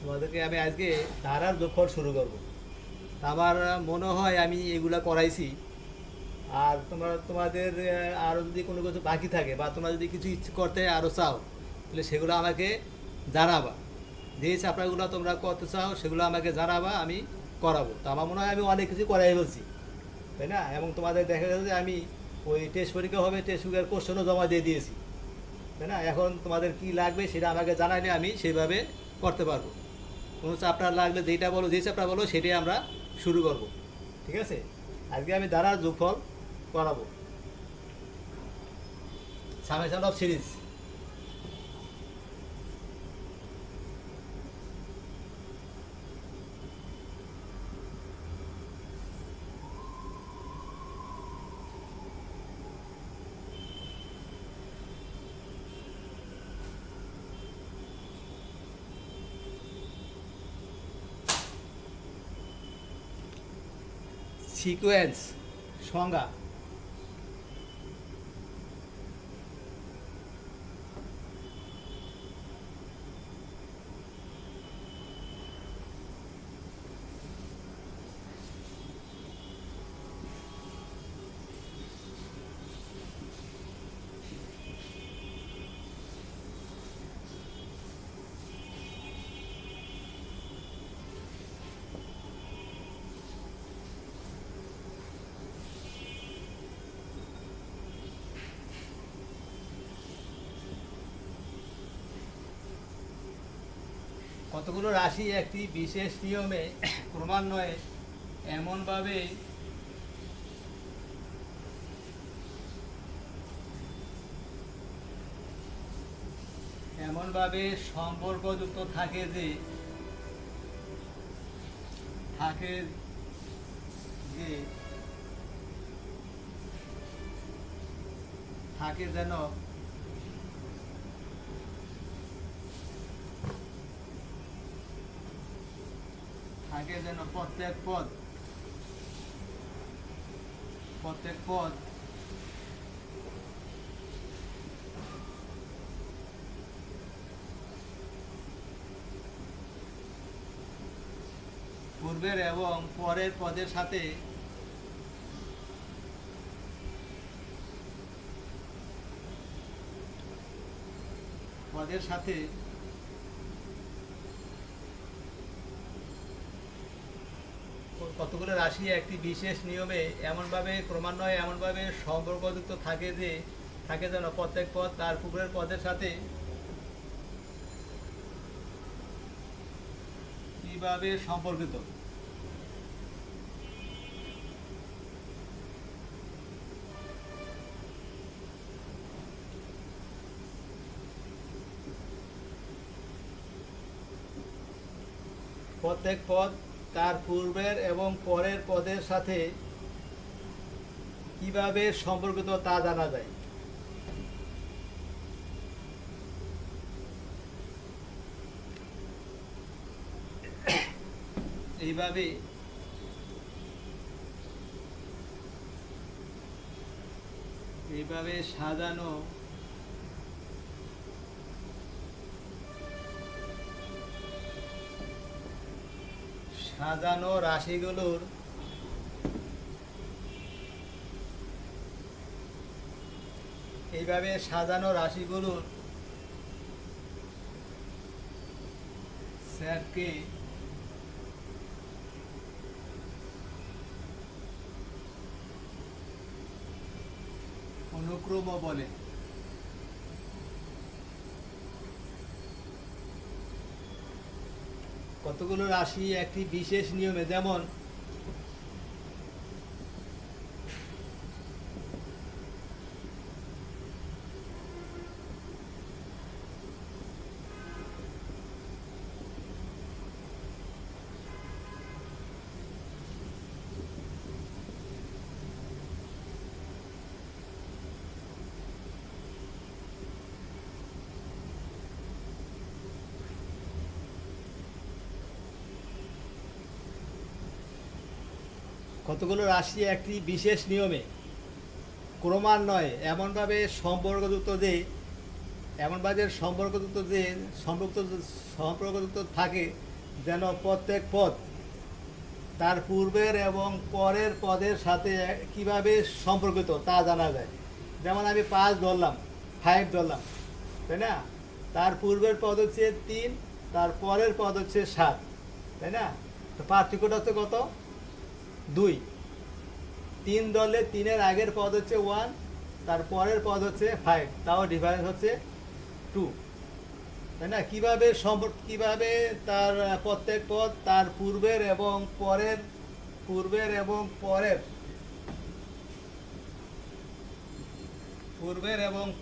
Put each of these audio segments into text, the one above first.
তোমাদেরকে আমি আজকে ধারার যোগফল শুরু করব। আমার মনে হয় আমি এগুলা করাইছি। আর তোমাদের আরও যদি কোনো কিছু বাকি থাকে বা তোমরা যদি কিছু ইচ্ছে করতে আরও চাও, তাহলে সেগুলো আমাকে জানাবা। যে চাপড়াগুলো তোমরা করতে চাও সেগুলো আমাকে জানাবা, আমি করাবো। তো আমার মনে হয় আমি অনেক কিছু করাই ফেলছি, তাই না? এবং তোমাদের দেখা গেছে যে আমি ওই টেস্ট পরীক্ষা হবে, টেস্ট পরীক্ষার কোশ্চেনও জমা দিয়ে দিয়েছি, তাই না? এখন তোমাদের কি লাগবে সেটা আমাকে জানালে আমি সেইভাবে করতে পারবো। কোনো চাপটা লাগলে যেটা বলো, যেই চাপটা বলো সেটাই আমরা শুরু করব। ঠিক আছে? আজকে আমি দ্বারা যোগফল করাবো, সামেশন অফ সিরিজ। সিকোয়েন্স সংজ্ঞা: কতগুলো রাশি একটি বিশেষ নিয়মে ক্রমান্বয়ে এমনভাবে এমনভাবে সম্পর্কযুক্ত থাকে যে থাকে যে থাকে যেন থাকে যেন প্রত্যেক পদ পূর্বের এবং পরের পদের সাথে কতগুলো রাশি একটি বিশেষ নিয়মে এমনভাবে ক্রমান্বয়ে এমনভাবে সম্পর্কযুক্ত থাকে যে থাকে যেন প্রত্যেক পদ তার পূর্বের পদের সাথে কিভাবে সম্পর্কিত। প্রত্যেক পদ তার পূর্বের এবং পরের পদের সাথে কিভাবে সম্পর্কিত তা জানা যায়। এইভাবে এইভাবে সাজানো রাশিগুলোর সেটকে অনুক্রম বলে। কতগুলো রাশি একটি বিশেষ নিয়মে, যেমন কতগুলো রাশি একটি বিশেষ নিয়মে ক্রমান্বয়ে এমনভাবে সম্পর্কযুক্ত থাকে যেন প্রত্যেক পদ তার পূর্বের এবং পরের পদের সাথে কিভাবে সম্পর্কিত তা জানা যায়। যেমন আমি 5 ধরলাম, 5 ধরলাম, তাই না? তার পূর্বের পদ হচ্ছে 3, তার পরের পদ হচ্ছে 7, তাই না? তো পার্থক্যটা হচ্ছে কত? 2। 3 ধরলে 3-এর আগের পদ হচ্ছে 1, তার পরের পদ হচ্ছে 5, তাও ডিফারেন্স হচ্ছে 2, তাই না? কিভাবে তার প্রত্যেক পদ তার পূর্বের এবং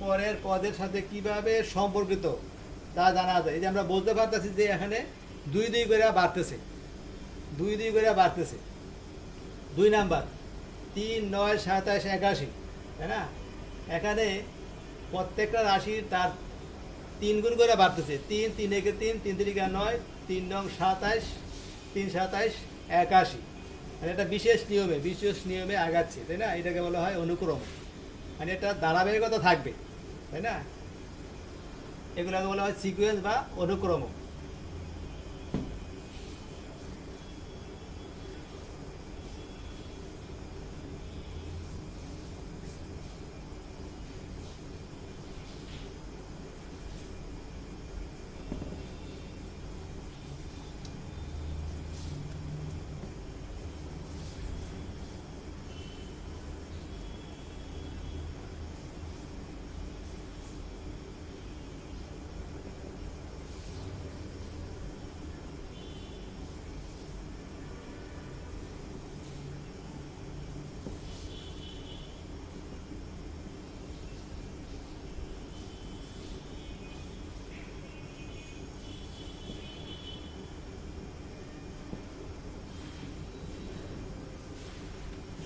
পরের পদের সাথে কিভাবে সম্পর্কিত তা জানা যায়। এই যে আমরা বলতে পারতেছি যে এখানে 2 করে বাড়তেছে, 2 করে বাড়তেছে। 2 নাম্বার 3, 9, 27, 81, তাই না? এখানে প্রত্যেকটা রাশির তার 3 গুণ করে বাড়তেছে। 3, 3 একে 3, 3 3 9, 3 নং 27, 3 27, 81। মানে এটা বিশেষ নিয়মে আগাচ্ছে, তাই না? এটাকে বলা হয় অনুক্রম। মানে এটা ধারাবাহিকতা থাকবে, তাই না? এগুলোকে বলা হয় সিকোয়েন্স বা অনুক্রম।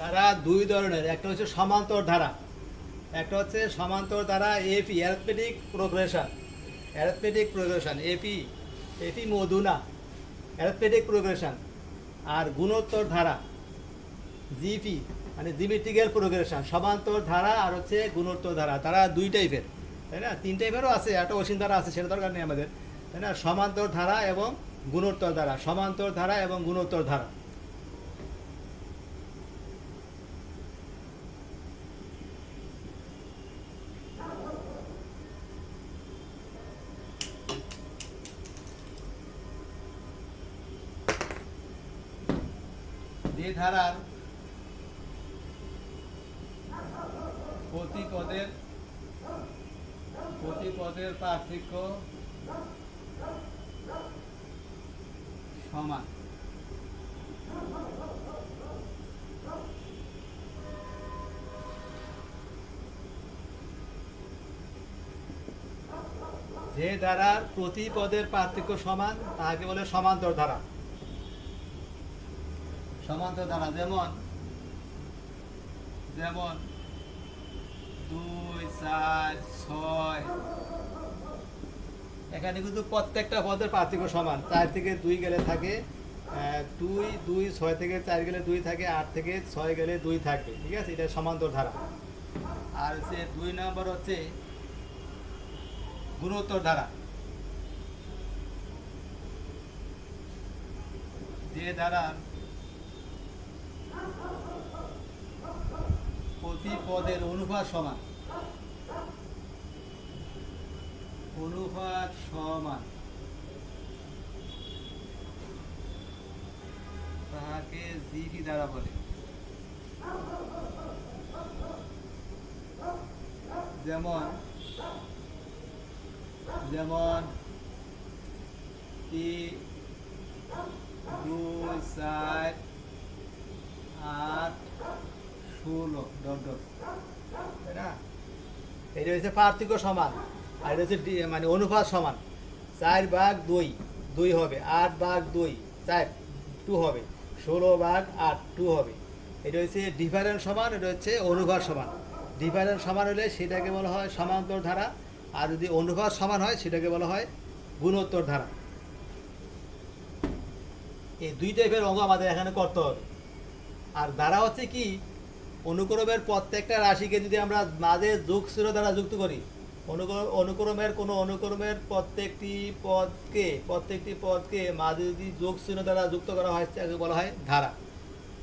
ধারা 2 ধরনের, একটা হচ্ছে সমান্তর ধারা, একটা হচ্ছে সমান্তর ধারা এপি, অ্যারিথমেটিক প্রোগ্রেশন, এপি মধুনা অ্যারিথমেটিক প্রোগ্রেশন। আর গুণোত্তর ধারা জিপি, মানে জিওমেট্রিক্যাল প্রোগ্রেশন। সমান্তর ধারা আর হচ্ছে গুণোত্তর ধারা, তারা 2 টাইপের, তাই না? 3 টাইপেরও আছে, একটা অসীম ধারা আছে, সেটা দরকার নেই আমাদের, তাই না? সমান্তর ধারা এবং গুণোত্তর ধারা, সমান্তর ধারা এবং গুণোত্তর ধারা। যে ধারার প্রতি পদের পার্থক্য সমান, যে ধারার প্রতি পদের পার্থক্য সমান তাকে বলে সমান্তর ধারা। সমান্তর ধারা যেমন 2, 4, 6, এখানে কিন্তু প্রত্যেকটা পদের পার্থক্য সমান। 4 থেকে 2 গেলে থাকে 2, 6 থেকে 4 গেলে 2 থাকে, 8 থেকে 6 গেলে 2 থাকবে, ঠিক আছে? এটা সমান্তর ধারা। আর হচ্ছে 2 নম্বর হচ্ছে গুণোত্তর ধারা, যে ধারা প্রতি পদের অনুপাত সমান, তাহাকে জিপি দ্বারা বলে। যেমন 3, 2, 4, 8, 16, তাই না? এটা হচ্ছে পার্থক্য সমান, আর এটা হচ্ছে মানে অনুপাত সমান। 4/2 হবে, 8/2 4 2 হবে, 16/8 2 হবে। এটা হচ্ছে ডিফারেন্স সমান, এটা হচ্ছে অনুপাত সমান। ডিফারেন্স সমান হলে সেটাকে বলা হয় সমান্তর ধারা, আর যদি অনুপাত সমান হয় সেটাকে বলা হয় গুণোত্তর ধারা। এই 2 টাইপের অঙ্ক আমাদের এখানে করতে হবে। আর ধারা হচ্ছে কি, অনুক্রমের প্রত্যেকটা রাশিকে যদি আমরা মাঝে যোগসূত্র দ্বারা যুক্ত করি, অনুক্রমের কোনো অনুক্রমের প্রত্যেকটি পদকে মাঝে যদি যোগ চিহ্ন দ্বারা যুক্ত করা হয় তাকে বলা হয় ধারা।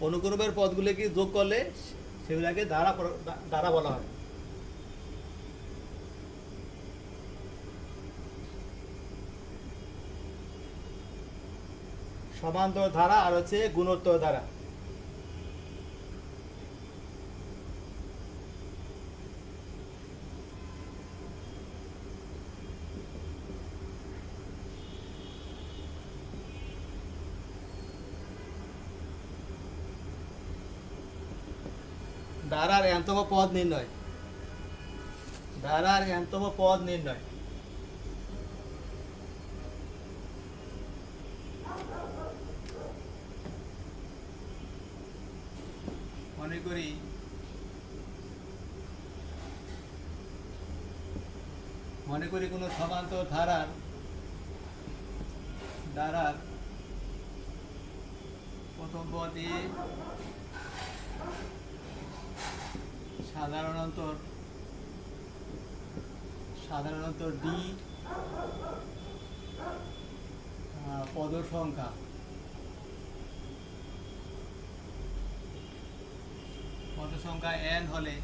অনুক্রমের পদগুলোকে যোগ করলে সেগুলোকে ধারা বলা হয়। সমান্তর ধারা আর হচ্ছে গুণোত্তর ধারা। ধারার এনতম পদ নির্ণয়। ধারার এনতম পদ নির্ণয়। মনে করি কোনো সমান্তর ধারার প্রথম পদ এ সাধারণত ডি পদ সংখ্যা n হলে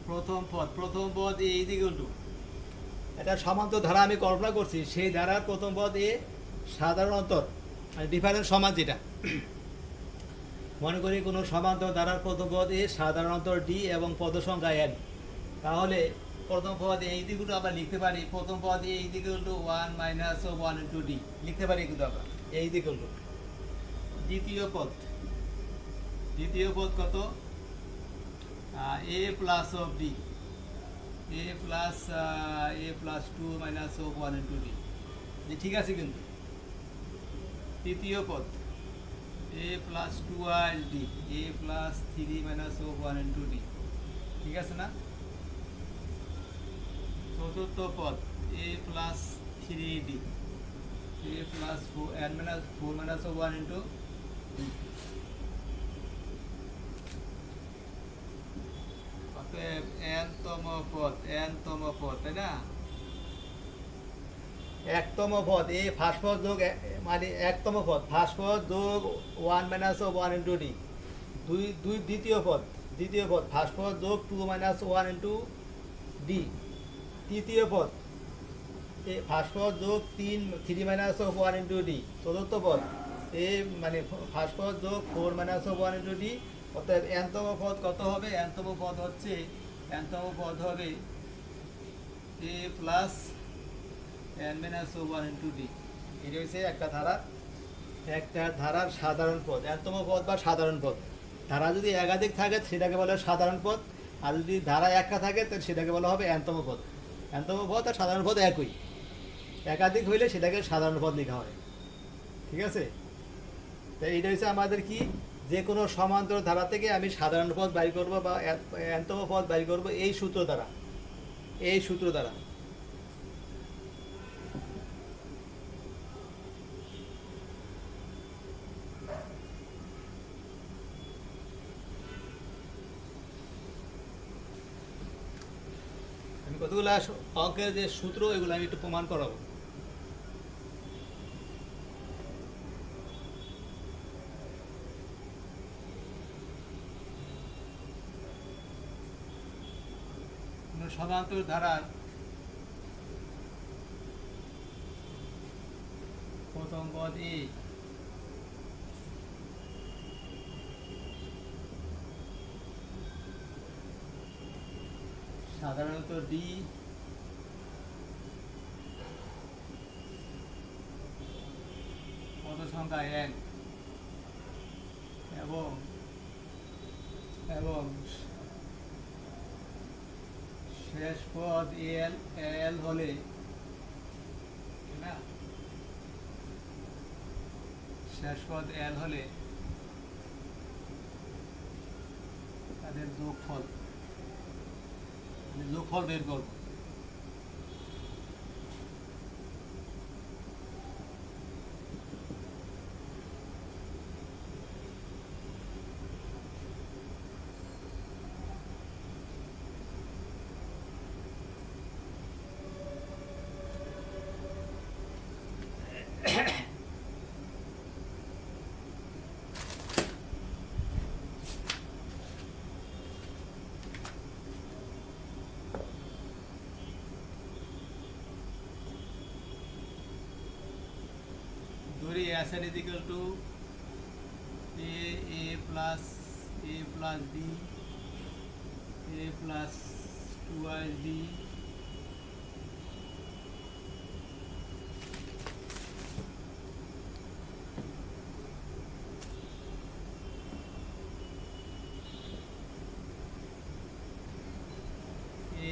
প্রথম পদ এ ইকুয়াল টু, এটা সমান্তর ধারা আমি কল্পনা করছি, সেই ধারার প্রথম পদ এ সাধারণ অন্তর মানে ডিফারেন্স সমান যেটা। মনে করি কোনো সমান্তর ধারার প্রথম পদ এ সাধারণ অন্তর ডি এবং পদ সংখ্যা n, তাহলে প্রথম পদ এ ইকুয়াল টু আমরা লিখতে পারি প্রথম পদ a equal to 1 minus 1 into d লিখতে পারি, কিন্তু আমরা এ ইকুয়াল টু দ্বিতীয় পদ কত a plus of D a plus 2 minus 1 into D, ঠিক আছে। কিন্তু তৃতীয় পদ a plus 2 D a plus 3 minus 1 into D, ঠিক আছে না। চতুর্থ পদ a plus 3d a plus 4 minus 1 into D. অতএব n-তম পদ, তাই না। একতম পদ এ ফার্স্ট পদ যোগ মানে একতম পদ ফার্স্ট পদ যোগ 1 মাইনাস 1 ইনটু ডি। দ্বিতীয় পদ ফার্স্ট পদ যোগ 2 মাইনাস 1 ইনটু ডি। তৃতীয় পদ এ ফার্স্ট পদ যোগ 3 মাইনাস 1 ইনটু ডি। চতুর্থ পদ এ মানে ফার্স্ট পদ যোগ 4 মাইনাস 1 ইনটু ডি। অর্থাৎ n-তম পদ কত হবে? n-তম পদ হবে a plus n minus 1 into D. এটা হচ্ছে একটা ধারার সাধারণ পদ, n-তম পদ বা সাধারণ পদ। ধারা যদি একাধিক থাকে সেটাকে বলা হয় সাধারণ পদ, আর যদি ধারা একটা থাকে তাহলে সেটাকে বলা হবে n-তম পদ। n-তম পদ আর সাধারণ পদ একই, একাধিক হইলে সেটাকে সাধারণ পদ লেখা হয়, ঠিক আছে। তাই এটা হচ্ছে আমাদের কি, যে কোনো সমান্তর ধারা থেকে আমি সাধারণ পদ বাইর করব বা n-তম পদ বাইর করব এই সূত্র দ্বারা। আমি কতগুলো অঙ্কের যে সূত্র এগুলো আমি একটু প্রমাণ করাবো। সমান্তর ধারার প্রথম পদ এ সাধারণত ডি পদ সংখ্যা n এবং শেষ পদ এল হলে তাদের যোগফল বের করব। Sn is equal to a plus b a plus 2ab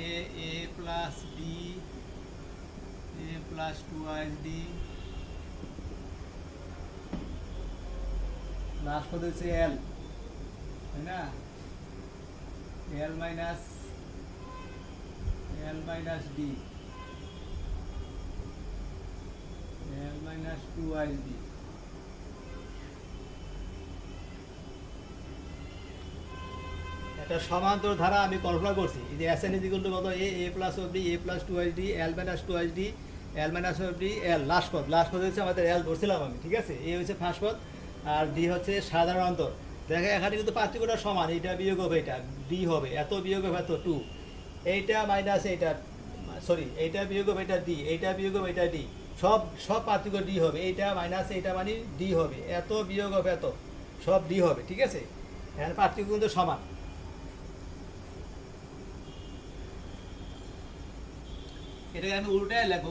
a plus b a plus 2ab last পদ হচ্ছে এল, তাই না? L minus D L minus 2ab একটা সমান্তর ধারা আমি কল্পনা করছি। এই যে Sn ইজ ইকুয়াল টু কত, a plus of D a plus 2d l minus 2d l minus of D l last পদ হচ্ছে আমাদের l ধরছিলাম আমি, ঠিক আছে? a হচ্ছে ফার্স্ট পদ আর ডি হচ্ছে সাধারণ অন্তর। দেখো এখানে কিন্তু পার্থক্যটা সমান, এইটা বিয়োগ হবে এটা ডি হবে, এত বিয়োগ হবে এত 2, এইটা মাইনাস এইটা, সরি এইটা বিয়োগ হবে এটা ডি, এইটা বিয়োগ হবে এটা ডি, সব পার্থক্য ডি হবে, এইটা মাইনাস এইটা মানে ডি হবে, এত বিয়োগ হবে এত, সব ডি হবে, ঠিক আছে? এখানে পার্থক্য কিন্তু সমান। এটাকে আমি উল্টায় লাগবো।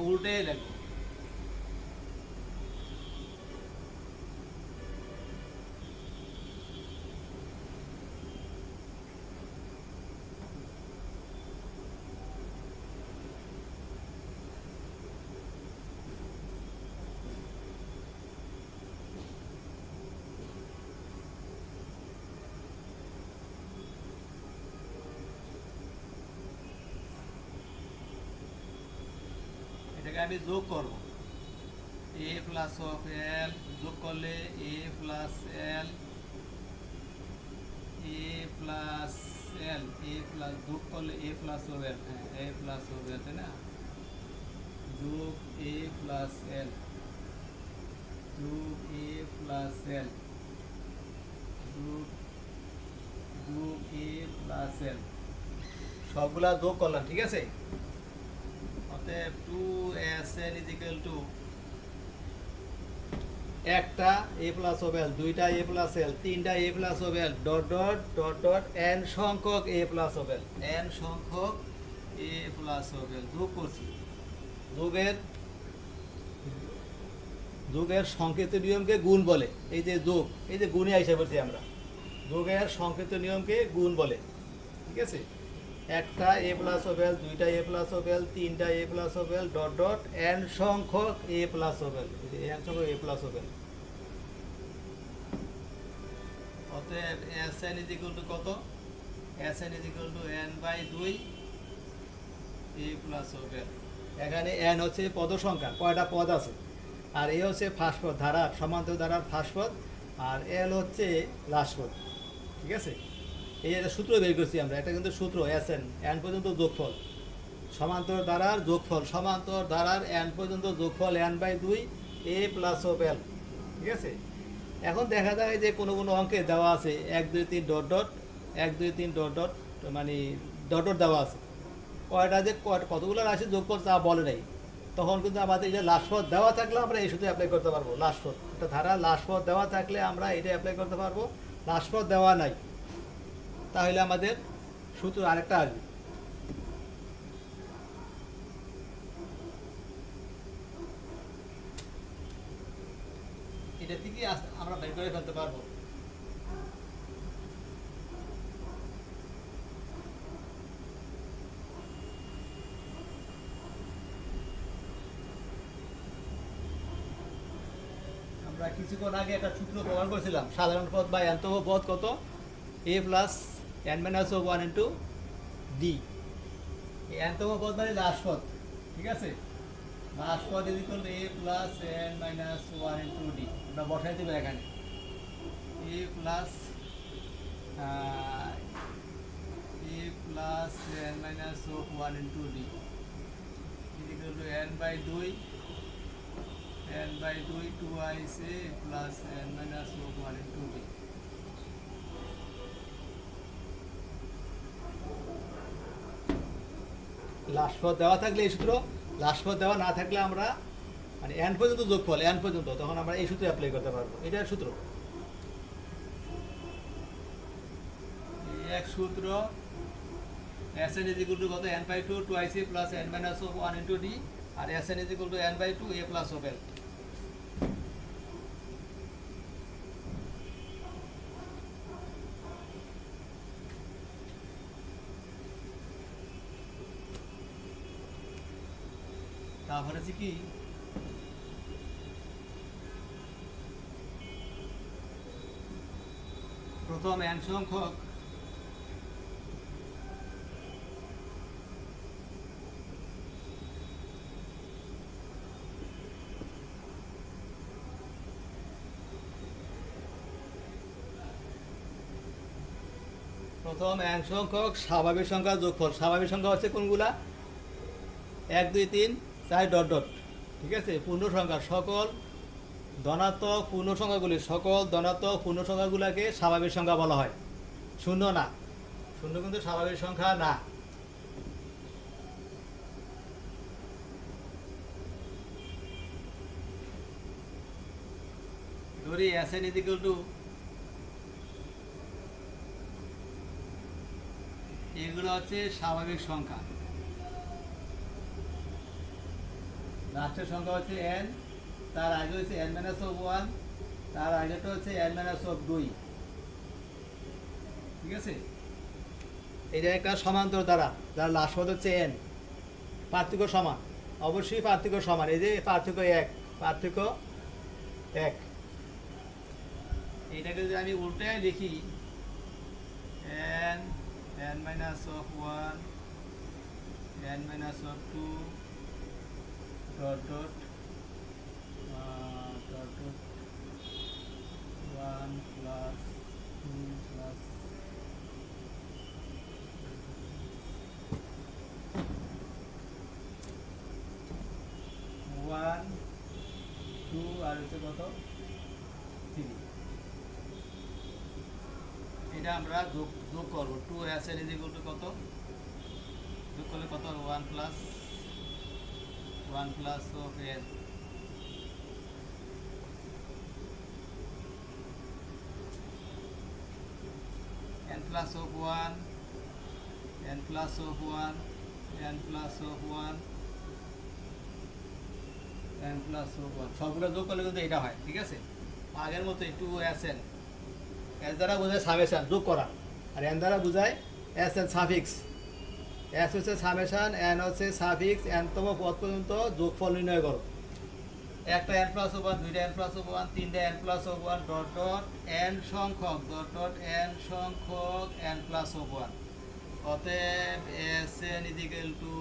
এটাকে আমি যোগ করবো, a প্লাস অফ এল যোগ করলে a প্লাস এল যোগ করলে a প্লাস অফ এল, হ্যাঁ a প্লাস অফ এল, তাই না? যোগ a প্লাস এল যোগ a প্লাস এল যোগ a প্লাস এল, সবগুলা যোগ করলাম, ঠিক আছে? অতএব 2Sn is equal to একটা a প্লাস অফ এল, দুইটা a প্লাস এল, তিনটা a plus of l, dot dot dot dot n সংখ্যক a plus of l, n সংখ্যক a প্লাস অফ এল যোগ করছি। যোগের সংকেত নিয়মকে গুণ বলে। এই যে যোগ, এই যে গুণে আইসা বলছি আমরা, যোগের সংকেত নিয়মকে গুণ বলে, ঠিক আছে? একটা a প্লাস অফ এল, দুইটা a প্লাস অফ এল, তিনটা a plus of l, dot dot n সংখ্যক a plus of l, n সংখ্যক a প্লাস অফ এল। অতএব Sn ইজ ইকুয়াল টু কত? Sn is equal to n by 2 a plus of l. এখানে n হচ্ছে পদ সংখ্যা, কয়টা পদ আছে, আর a হচ্ছে ফার্স্ট পদ, ধারার সমান্তর ধারার ফার্স্ট পদ, আর l হচ্ছে লাস্ট পদ, ঠিক আছে? এই একটা সূত্র বের করছি আমরা, এটা কিন্তু সূত্র Sn n পর্যন্ত যোগফল, সমান্তর ধারার যোগফল, সমান্তর ধারার n পর্যন্ত যোগফল n by 2 a plus of l, ঠিক আছে? এখন দেখা যায় যে কোনো অঙ্কে দেওয়া আছে 1 2 3 ডট ডট 1 2 3 ডট ডট, মানে ডট ডট দেওয়া আছে, কয়টা যে কতগুলো রাশি যোগফল তা বলে নাই, তখন কিন্তু আমাদের এই যে লাস্ট পদ দেওয়া থাকলে আমরা এই সূত্রে অ্যাপ্লাই করতে পারবো। লাস্ট পদ, একটা ধারা লাস্ট পদ দেওয়া থাকলে আমরা এটা অ্যাপ্লাই করতে পারবো। লাস্ট পদ দেওয়া নাই, তাহলে আমাদের সূত্র আরেকটা আসবে। এটা থেকেই আমরা বের করে ফেলতে পারবো। আমরা কিছুক্ষণ আগে একটা সূত্র প্রমাণ করেছিলাম, সাধারণ পদ বা এন্তম পদ কত, a plus n minus 1 into d. এন্তম পদ মানে লাস্ট পদ, ঠিক আছে? লাস্ট পদ is equal to a plus n minus 1 into d. আমরা বসাই দেবো এখানে a plus n minus 1 into d is equal to n by 2 twice a plus n minus 1 into d। Last পদ দেওয়া থাকলে এই সূত্র, লাস্ট পদ দেওয়া না থাকলে আমরা মানে n পর্যন্ত যোগফল n পর্যন্ত, তখন আমরা এই সূত্র অ্যাপ্লাই করতে পারবো। এটার সূত্র, এক সূত্র Sn is equal to কত n/2 2ic plus n minus of 1 into d, R Sn is equal to n/2 a plus of l। তারপরে আছে কি, প্রথম n সংখ্যক স্বাভাবিক সংখ্যার যোগফল। স্বাভাবিক সংখ্যা হচ্ছে কোনগুলা, 1 2 3 4 ডট ডট, ঠিক আছে। পূর্ণ সংখ্যা, সকল ধনাত্মক পূর্ণ সংখ্যাগুলি, সকল ধনাত্মক পূর্ণ সংখ্যাগুলোকে স্বাভাবিক সংখ্যা বলা হয়। শূন্য না, শূন্য কিন্তু স্বাভাবিক সংখ্যা না। ধরি Sn is equal to, এগুলো হচ্ছে স্বাভাবিক সংখ্যা। লাস্টের সংখ্যা হচ্ছে n, তার আগে হচ্ছে n minus of 1, তার আগেটা হচ্ছে n minus of 2, ঠিক আছে। এটা একটা সমান্তর দ্বারা, যার লাস্ট পদ হচ্ছে n, পার্থক্য সমান, অবশ্যই পার্থক্য সমান। এই যে পার্থক্য 1, পার্থক্য 1। এটাকে যদি আমি উল্টায় লিখি, n minus of 1 n minus of 2 dot dot dot dot 1 plus 2 plus 1 2 আর হচ্ছে কত 3। এটা আমরা যোগ করবো। 2 Sn is equal to কত, যোগ করলে কত হবে, 1 plus of n, n plus of 1 n plus of 1 n plus of 1 n plus of 1, সবগুলো যোগ করলে কিন্তু এটা হয়, ঠিক আছে। আগের মতো 2 Sn, s দ্বারা বোঝায় সামেশন, যোগ করা, আর n দ্বারা বোঝায় Sn সাফিক্স। s হচ্ছে সামেশন, n হচ্ছে সাফিক্স, n তম পদ পর্যন্ত যোগফল নির্ণয় করো। একটা n প্লাস ওভার, দুইটা n প্লাস ওভার, তিনটা n plus over, dot dot n সংখ্যক, ডট ডট n সংখ্যক n প্লাস ওভার। অতএব Sn is equal to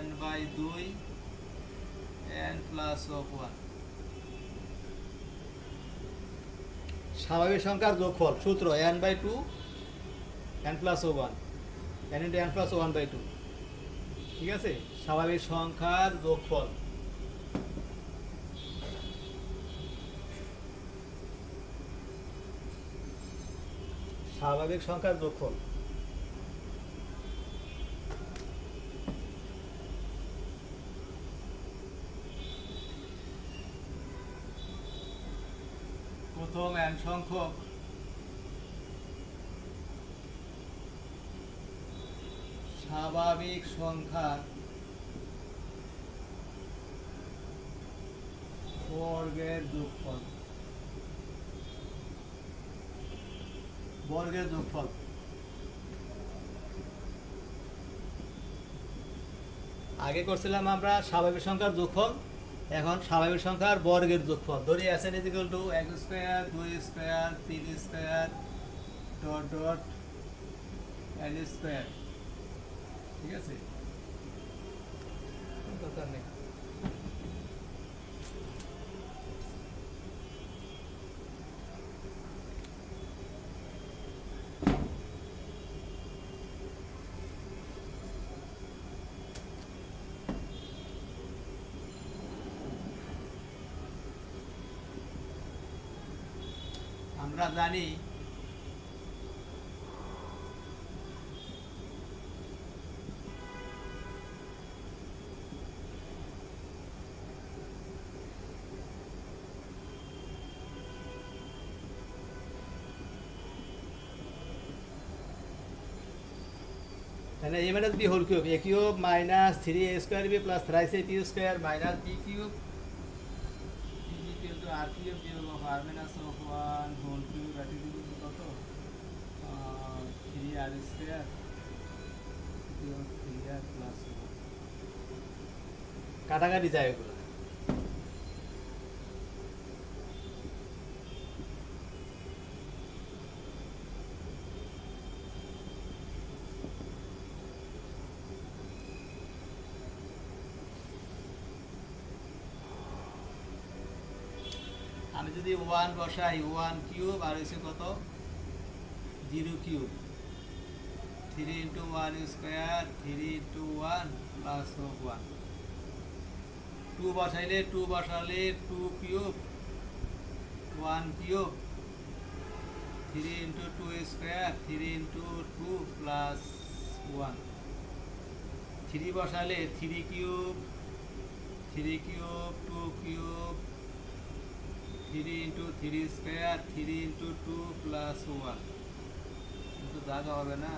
n/2 n plus over. স্বাভাবিক সংখ্যার যোগফল সূত্র n/2 n plus 1 n into n plus 1/2, ঠিক আছে। স্বাভাবিক সংখ্যার যোগফল, স্বাভাবিক সংখ্যার যোগফল। প্রথম n সংখ্যক স্বাভাবিক সংখ্যার বর্গের যোগফল, বর্গের যোগফল। আগে করছিলাম আমরা স্বাভাবিক সংখ্যার যোগফল, এখন স্বাভাবিক সংখ্যার বর্গের যোগফল। ধরি Sn is equal to 1 square 2 square 3 square dot dot n square, ঠিক আছে। দরকার নেই। আমরা জানি তাহলে a minus b whole cube a cube minus 3a square b plus thrice a b square minus b cube is equal to r cube বিয়োগ of r minus of 1 whole cube that is equal to কত 3r square বিয়োগ 3r plus 1 কাটাকাটি যায় এগুলো। আমি যদি 1 বসাই 1 cube আর হচ্ছে কত 0 cube 3 into 1 square 3 into 1 plus 1 2 বসাইলে 2 বসালে 2 cube 1 cube 3 into 2 square 3 into 2 plus 1 3 বসালে 3 cube 2 cube 3 into 3 square 3 into 2 plus 1 কিন্তু জায়গা হবে না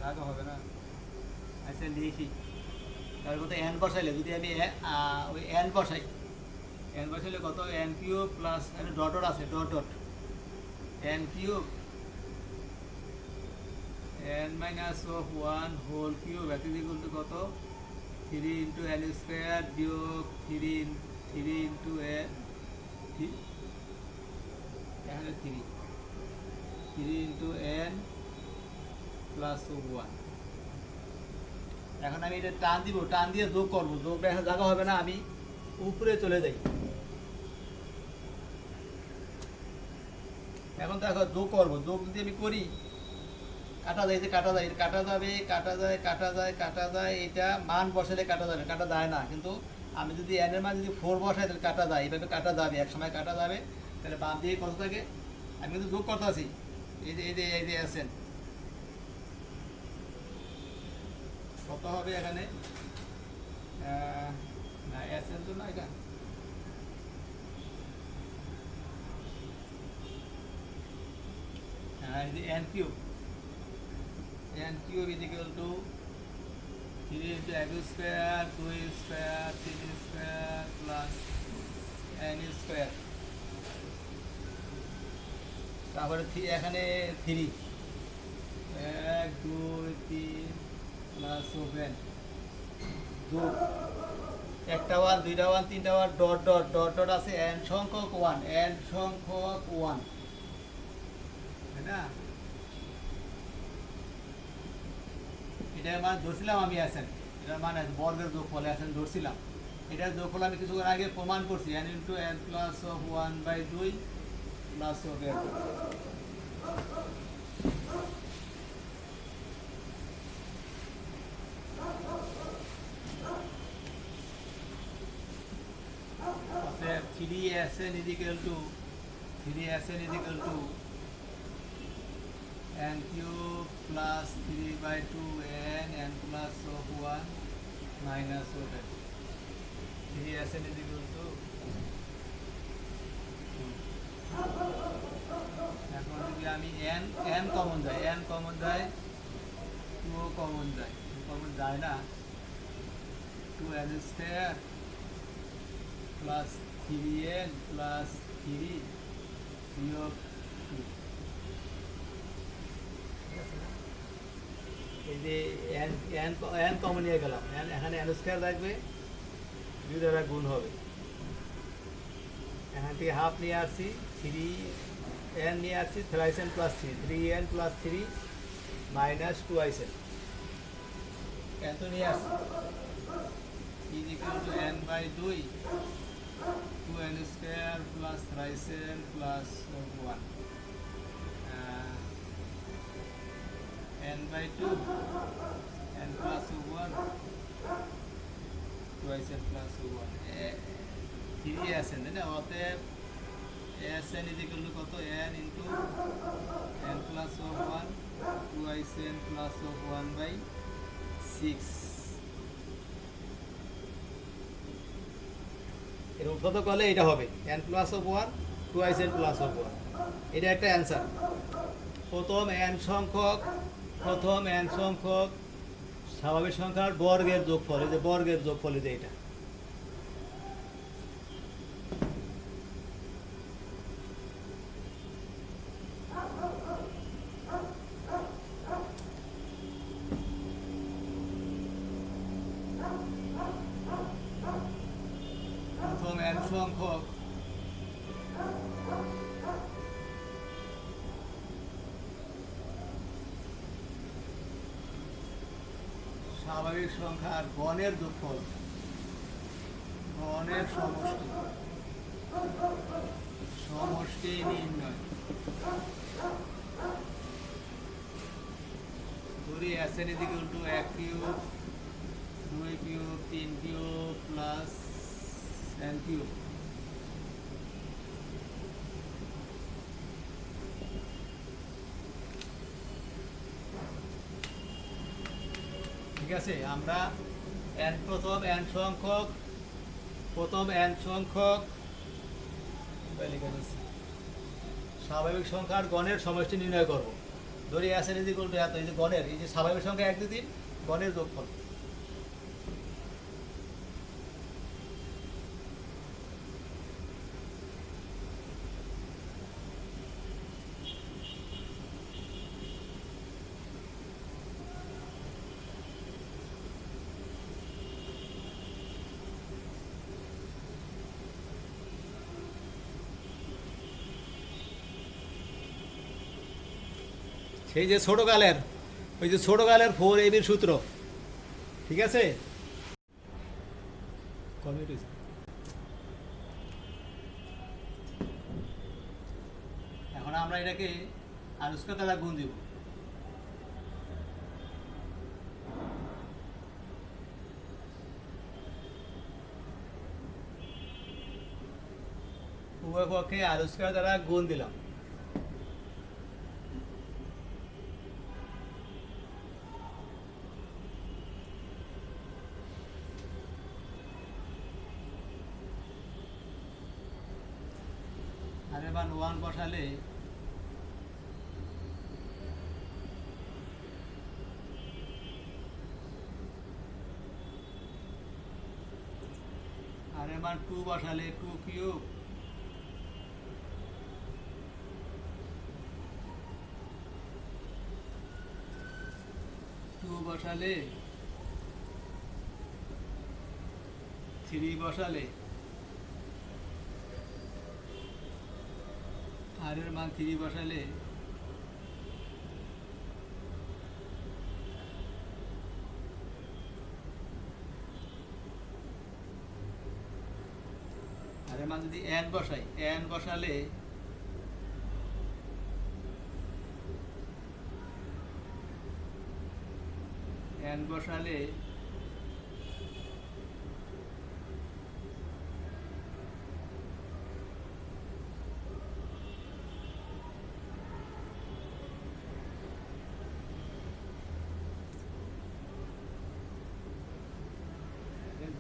জায়গা হবে না আচ্ছা লিখি তাহলে কত n বসাইলে যদি আমি ওই n বসাই n বসাইলে কত n cube plus dot dot আছে dot dot n cube n minus of 1 whole cube that is equal to কত 3 into n square বিয়োগ 3 into n এখানে 3 into n plus 1 এখন আমি এটা টান দিব টান দিয়ে যোগ করব যোগ দেখা জায়গা হবে না আমি উপরে চলে যাই এখন দেখো যোগ করব যোগ যদি আমি করি কাটা যায় কাটা যায় এটা মান বসালে কাটা যাবে কাটা যায় না কিন্তু আমি যদি n এর মান যদি 4 বসাই তাহলে কাটা যায় এইভাবে কাটা যাবে এক সময় কাটা যাবে তাহলে বাম দিকে কত থাকে আমি কিন্তু যোগ করতেছি এই যে আছেন কত হবে এখানে না আছেন তো না এটা এই যে n cube n cube is equal to 3 into x square 2 square 3 square plus n square তারপরে এখানে 3 1 2 3 প্লাস 7 যোগ একটা 1 দুইটা 1 তিনটা 1 ডট ডট ডট ডট আছে n সংখ্যক 1 n সংখ্যক 1 তাই না এটা মানে ধরছিলাম আমি আছেন এটা মানে বর্গের যোগফলে আছেন ধরছিলাম এটার যোগফল আমি কিছুক্ষণ আগে প্রমাণ করছি n into n plus of 1/2 plus of n অতএব 3sn is equal to n cube plus 3/2 n plus of 1 minus of n 3sn is equal to এখন যদি আমি n কমন যায় 2 কমন যায় না 2n square plus 3n plus 3 বিয়োগ 2 এই যে n কমন নিয়ে গেলাম এখানে n স্কয়ার থাকবে 2 দ্বারা গুণ হবে এখান থেকে হাফ নিয়ে আসছি 3n নিয়ে আসছি 3n plus 3n plus 3 minus 2n এত নিয়ে আসছি is equal to n/2 2n square plus 3n plus 1 n/2 n plus 1 2n plus 1 3 আসেন তাই না অতএব sn is equal to কত n into n plus 1 2n plus 1/6 এর উদ্ভূত করলে এটা হবে n plus of 1 twice N plus of one. এটা একটা অ্যান্সার। প্রথম এন সংখ্যক স্বাভাবিক সংখ্যার বর্গের যোগফল, এই যে বর্গের যোগফল, এই যে এটা। প্রথম এন সংখ্যক স্বাভাবিক সংখ্যার গণের যোগফল, গণের সমষ্টি নির্ণয়। ধরি S n equal to 1 cube 2 cube 3 cube plus n cube. ঠিক আছে, আমরা প্রথম n সংখ্যক স্বাভাবিক সংখ্যার গণের সমষ্টি নির্ণয় করব। ধরি এস এন ইকুয়াল টু এত, এই যে গণের, এই যে স্বাভাবিক সংখ্যা 1 2 3 গণের যোগফল। সেই যে ছোটকালের, ওই যে ছোটকালের 4ab সূত্র। ঠিক আছে, এখন আমরা এটাকে আনুষ্কা দ্বারা গুণ দিব। উভয় পক্ষে আনুষ্কা দ্বারা গুণ দিলাম। আর এবার 1 বসালে আর এবার 2 বসালে 2 কিউব 2 বসালে 3 বসালে আর এর মান 3 বসালে আর এর মান যদি n বসাই, n বসালে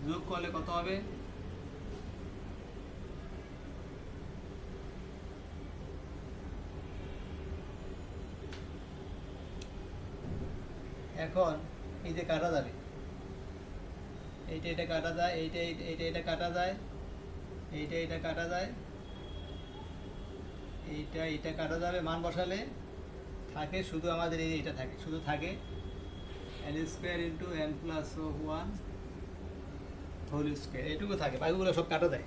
যোগ করলে কত হবে? এখন এই যে কাটা যাবে, এইটা কাটা যায়, এইটা কাটা যায়, এইটা কাটা যায়, এইটা কাটা যাবে। মান বসালে থাকে শুধু আমাদের এইটা থাকে, শুধু থাকে n square into n plus 1 whole square, এইটুকু থাকে, বাকিগুলো সব কাটা যায়।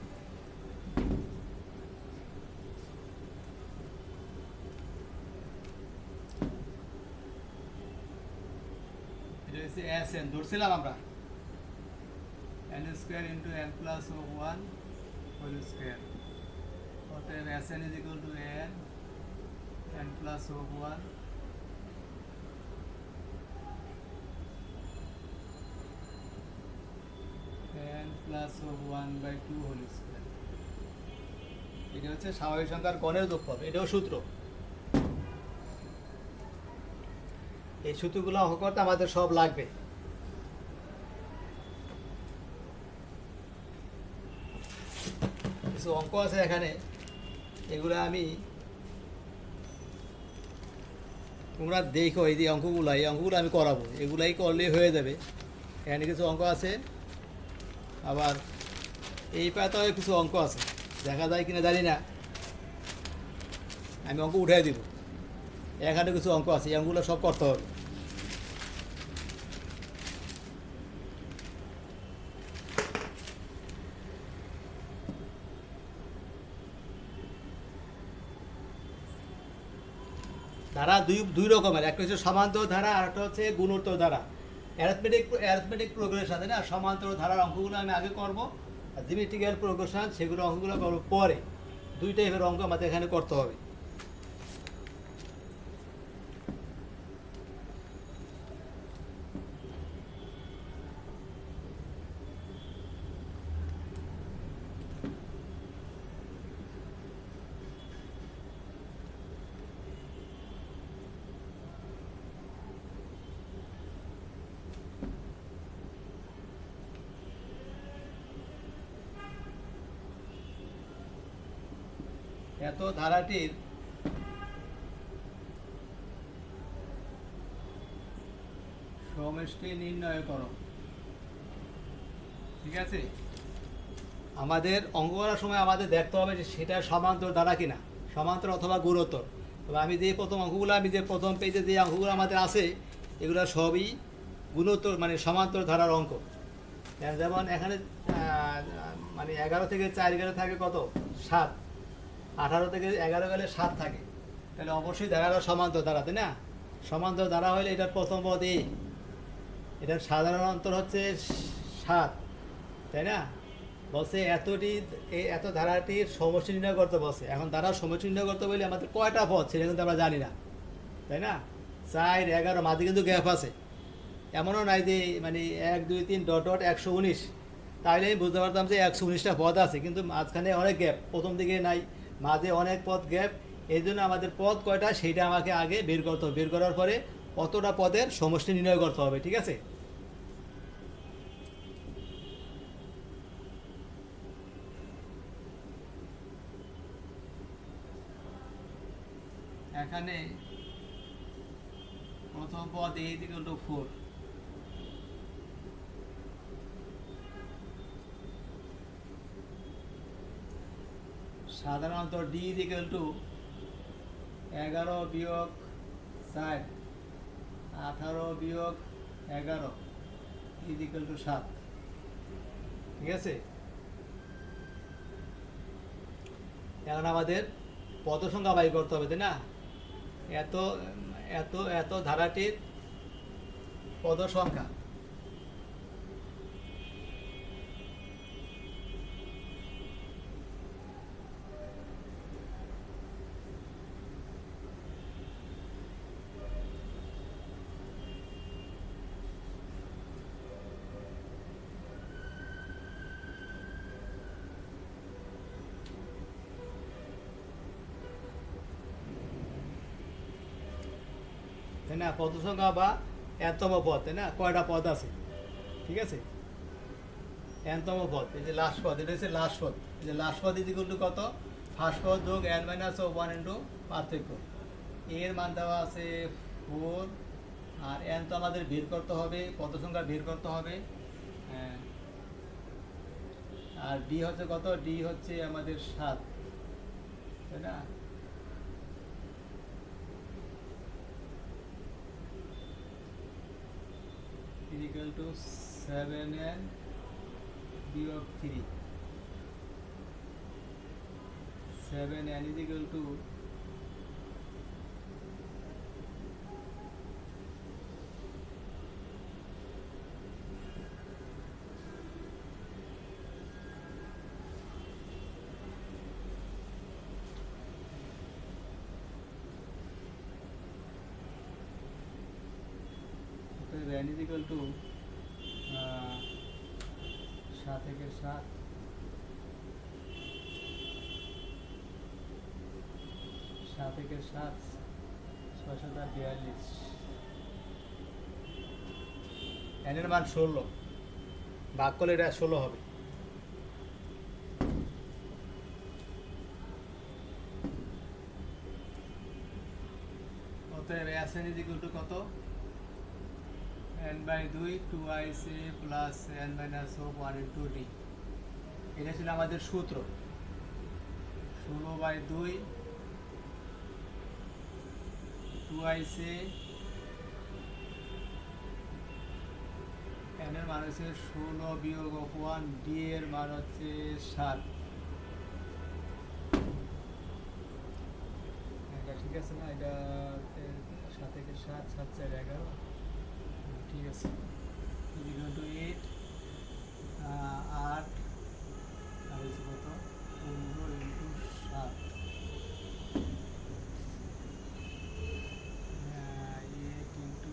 এটা হচ্ছে Sn ধরছিলাম আমরা, n square into n plus 1 whole square. অতএব Sn is equal to n plus 1 n plus 1/2 whole square. এটা হচ্ছে স্বাভাবিক সংখ্যার গণের যোগফল, এটাও সূত্র। এই সূত্রগুলো অঙ্ক করতে আমাদের সব লাগবে। কিছু অঙ্ক আছে এখানে, এগুলো আমি, তোমরা দেখো এই যে অঙ্কগুলো, এই অঙ্কগুলো আমি করাবো, এগুলাই করলেই হয়ে যাবে। এখানে কিছু অঙ্ক আছে, আবার এই পাতায় কিছু অঙ্ক আছে, দেখা যায় কিনা জানি না, আমি অঙ্ক উঠাই দিব। এখানে কিছু অঙ্ক আছে, এই অঙ্কগুলো সব করতে হবে। ধারা দুই দুই রকমের, একটা হচ্ছে সমান্তর ধারা আর একটা হচ্ছে গুণোত্তর ধারা। অ্যারিথমেটিক প্রোগ্রেশন, তাই না? সমান্তর ধারার অঙ্কগুলো আমি আগে করব, আর জিওমেট্রিক্যাল প্রোগ্রেশন সেগুলো অঙ্কগুলো করবো পরে। দুই টাইপের অঙ্ক আমাদের এখানে করতে হবে। এত ধারাটির সমষ্টি নির্ণয় করো। ঠিক আছে, আমাদের অঙ্ক করার সময় আমাদের দেখতে হবে যে সেটা সমান্তর ধারা কিনা, সমান্তর অথবা গুণোত্তর। তবে আমি যে প্রথম অঙ্কগুলো, আমি যে প্রথম পেজে যে অঙ্কগুলো আমাদের আছে, এগুলো সবই গুণোত্তর মানে সমান্তর ধারার অঙ্ক। যেমন এখানে মানে 11 থেকে 4 গেলে থাকে কত? 7। 18 থেকে 11 গেলে 7 থাকে, তাহলে অবশ্যই ধারাটা সমান্তর ধারা, তাই না? সমান্তর ধারা হলে এটার প্রথম পদ এ, এটার সাধারণ অন্তর হচ্ছে 7, তাই না? বলছে এত ধারাটির সমষ্টি নির্ণয় করতে বলছে। এখন ধারার সমষ্টি নির্ণয় করতে বলে আমাদের কয়টা পদ সেটা কিন্তু আমরা জানি না, তাই না? 4, 11 মাঝে কিন্তু গ্যাপ আছে, এমনও নাই যে মানে 1, 2, 3 ডট ডট 119, তাহলে আমি বুঝতে পারতাম যে 119টা পদ আছে, কিন্তু মাঝখানে অনেক গ্যাপ, প্রথম দিকে নাই, মাঝে অনেক পদ গ্যাপ। এই জন্য আমাদের পদ কয়টা সেইটা আমাকে আগে বের করতে হবে, বের করার পরে অতটা পদের সমষ্টি নির্ণয় করতে হবে। ঠিক আছে, এখানে প্রথম পদ a ইকুয়াল টু 4, সাধারণত d ইকুয়াল টু 11 বিয়োগ 4, 18 বিয়োগ 11 ইকুয়াল টু 7। ঠিক আছে, এখন আমাদের পদ সংখ্যা বাই করতে হবে, তাই না? এত এত এত ধারাটির পদ সংখ্যা, তাই না? পদ সংখ্যা বা এনতম পদ, তাই না? কয়টা পদ আছে? ঠিক আছে, এনতম পদ, এই যে লাস্ট পদ, এটা হচ্ছে লাস্ট পদ। এই যে লাস্ট পদ ইকুয়াল টু কত? ফার্স্ট পদ যোগ n মাইনাস 1 ইন্টু পার্থক্য। এর মান দেওয়া আছে 4, আর n তো আমাদের বের করতে হবে, পদ সংখ্যা বের করতে হবে। আর d হচ্ছে কত? d হচ্ছে আমাদের 7, তাই না? ইকুয়াল টু 7n বিয়োগ 3, 7n equal to n equal to 7 থেকে 7, 7 থেকে 7, 642। n এর মান 16, ভাগ করলে এটা 16 হবে। এসএন ইজ ইকুয়াল টু কত, n/2 2ic plus n minus 1 into D. এটা ছিল আমাদের সূত্র। 16/2 2ic, n এর মান হচ্ছে 16 বিয়োগ 1, ডি এর মান হচ্ছে 7। এটা ঠিক আছে না? এটা 7 থেকে 7 7 4 11, ঠিক আছে। ইকুয়াল টু 8 8 আর হচ্ছে কত 15 ইন্টু 7, 8 ইন্টু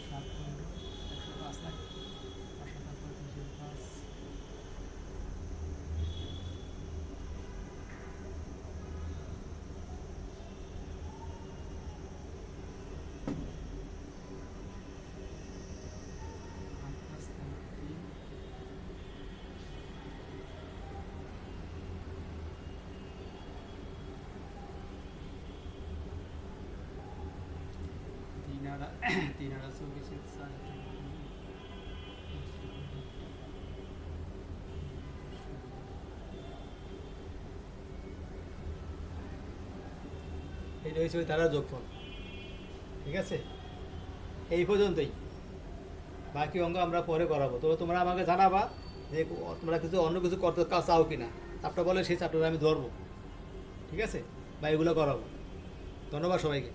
7 105 না, 505। तीन आड़ा 24 এটা হচ্ছে ওই ধারার যোগফল। ঠিক আছে, এই পর্যন্তই। বাকি অঙ্ক আমরা পরে করাবো। তো তোমরা আমাকে জানাবা যে তোমরা কিছু অন্য কিছু করতে চাও কিনা। চাপটা বলে সেই চাপটা আমি ধরবো, ঠিক আছে, বা এগুলো করাবো। ধন্যবাদ সবাইকে।